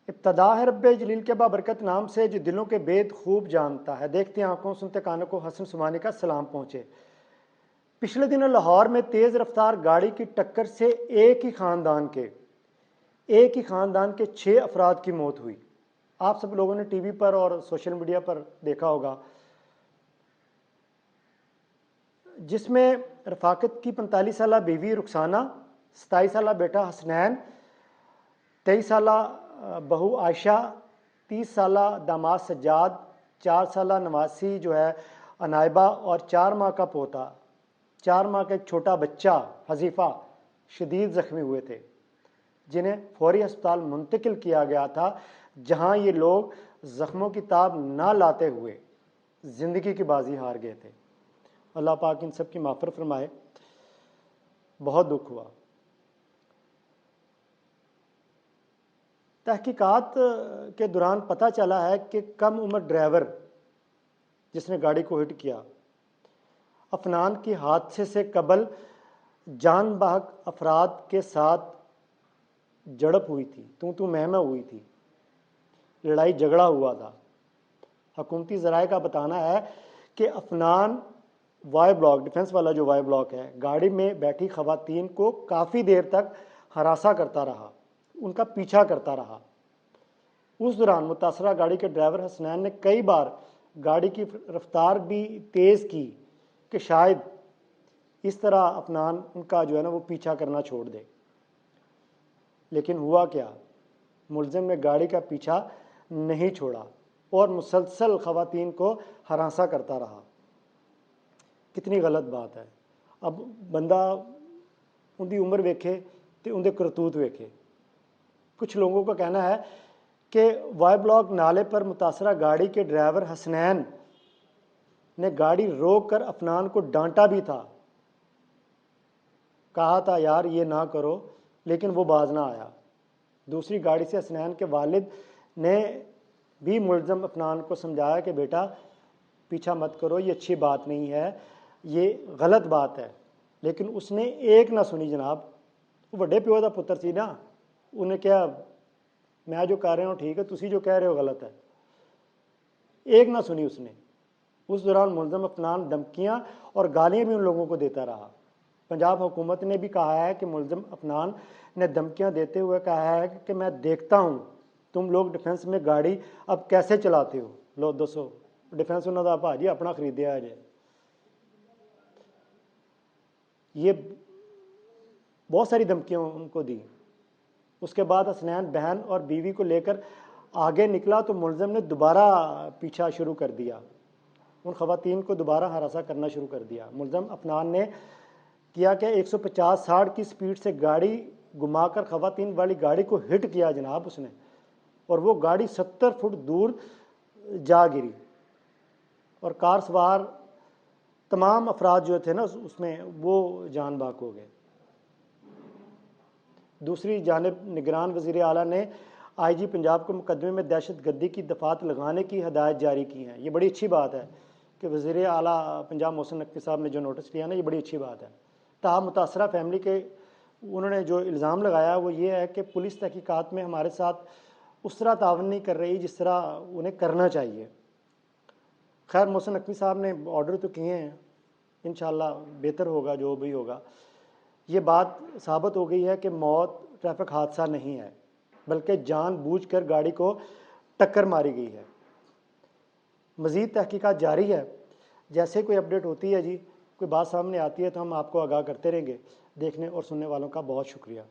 ابتدا ہے رب جلیل کے بابرکت نام سے جو دلوں کے بید خوب جانتا ہے، دیکھتے آنکھوں سنتے کانوں کو حسن سمانے کا سلام پہنچے۔ پچھلے دنوں لاہور میں تیز رفتار گاڑی کی ٹکر سے ایک ہی خاندان کے 6 افراد کی موت ہوئی۔ آپ سب لوگوں نے ٹی وی پر اور سوشل میڈیا پر دیکھا ہوگا، جس میں رفاقت کی 45 سالہ بیوی رخسانہ، 27 سالہ بیٹا حسنین، 23 سالہ بہو عائشہ، 30 سالہ داماد سجاد، 4 سالہ نواسی جو ہے عنائبہ، اور 4 ماہ کا پوتا، 4 ماہ کا ایک چھوٹا بچہ حذیفہ شدید زخمی ہوئے تھے، جنہیں فوری ہسپتال منتقل کیا گیا تھا، جہاں یہ لوگ زخموں کی تاب نہ لاتے ہوئے زندگی کی بازی ہار گئے تھے۔ اللہ پاک ان سب کی مغفرت فرمائے۔ بہت دکھ ہوا۔ تحقیقات کے دوران پتہ چلا ہے کہ کم عمر ڈرائیور جس نے گاڑی کو ہٹ کیا، عفنان کی حادثے سے قبل جان بحق افراد کے ساتھ جھڑپ ہوئی تھی، تو مہمہ ہوئی تھی، لڑائی جھگڑا ہوا تھا۔ حکومتی ذرائع کا بتانا ہے کہ عفنان وائی بلاک، ڈیفنس والا جو وائی بلاک ہے، گاڑی میں بیٹھی خواتین کو کافی دیر تک ہراساں کرتا رہا، ان کا پیچھا کرتا رہا۔ اس دوران متاثرہ گاڑی کے ڈرائیور حسنین نے کئی بار گاڑی کی رفتار بھی تیز کی کہ شاید اس طرح عفنان ان کا جو ہے نا وہ پیچھا کرنا چھوڑ دے، لیکن ہوا کیا؟ ملزم نے گاڑی کا پیچھا نہیں چھوڑا اور مسلسل خواتین کو ہراساں کرتا رہا۔ کتنی غلط بات ہے۔ اب بندہ ان دی عمر ویکھے تو ان دے کرتوت ویکھے۔ کچھ لوگوں کا کہنا ہے کہ وائی بلاک نالے پر متاثرہ گاڑی کے ڈرائیور حسنین نے گاڑی روک کر عفنان کو ڈانٹا بھی تھا، کہا تھا یار یہ نہ کرو، لیکن وہ باز نہ آیا۔ دوسری گاڑی سے حسنین کے والد نے بھی ملزم عفنان کو سمجھایا کہ بیٹا پیچھا مت کرو، یہ اچھی بات نہیں ہے، یہ غلط بات ہے، لیکن اس نے ایک نہ سنی جناب۔ وہ بڑے پیو دا پتر سی نا، انہیں کیا میں جو کہہ رہا ہوں ٹھیک ہے، تسی جو کہہ رہے ہو غلط ہے، ایک نہ سنی اس نے۔ اس دوران ملزم عفنان دھمکیاں اور گالیاں بھی ان لوگوں کو دیتا رہا۔ پنجاب حکومت نے بھی کہا ہے کہ ملزم عفنان نے دھمکیاں دیتے ہوئے کہا ہے کہ میں دیکھتا ہوں تم لوگ ڈیفنس میں گاڑی اب کیسے چلاتے ہو، لو دسو ڈیفنس انہوں دا بھاجی اپنا خریدیا ہے جائے۔ یہ بہت ساری دھمکیاں ان کو دی۔ اس کے بعد حسنین بہن اور بیوی کو لے کر آگے نکلا تو ملزم نے دوبارہ پیچھا شروع کر دیا، ان خواتین کو دوبارہ ہراساں کرنا شروع کر دیا۔ ملزم عفنان نے کیا کہ 150-60 کی سپیڈ سے گاڑی گھما کر خواتین والی گاڑی کو ہٹ کیا جناب اس نے، اور وہ گاڑی 70 فٹ دور جا گری اور کار سوار تمام افراد جو تھے نا اس میں وہ جان بحق ہو گئے۔ دوسری جانب نگران وزیر اعلیٰ نے آئی جی پنجاب کو مقدمے میں دہشت گردی کی دفعات لگانے کی ہدایت جاری کی ہیں۔ یہ بڑی اچھی بات ہے کہ وزیر اعلیٰ پنجاب محسن نقوی صاحب نے جو نوٹس لیا نا، یہ بڑی اچھی بات ہے۔ تاہم متاثرہ فیملی کے انہوں نے جو الزام لگایا وہ یہ ہے کہ پولیس تحقیقات میں ہمارے ساتھ اس طرح تعاون نہیں کر رہی جس طرح انہیں کرنا چاہیے۔ خیر محسن نقوی صاحب نے آرڈر تو کیے ہیں، انشاءاللہ بہتر ہوگا جو بھی ہوگا۔ یہ بات ثابت ہو گئی ہے کہ موت ٹریفک حادثہ نہیں ہے، بلکہ جان بوجھ کر گاڑی کو ٹکر ماری گئی ہے۔ مزید تحقیقات جاری ہے، جیسے کوئی اپڈیٹ ہوتی ہے جی، کوئی بات سامنے آتی ہے تو ہم آپ کو آگاہ کرتے رہیں گے۔ دیکھنے اور سننے والوں کا بہت شکریہ۔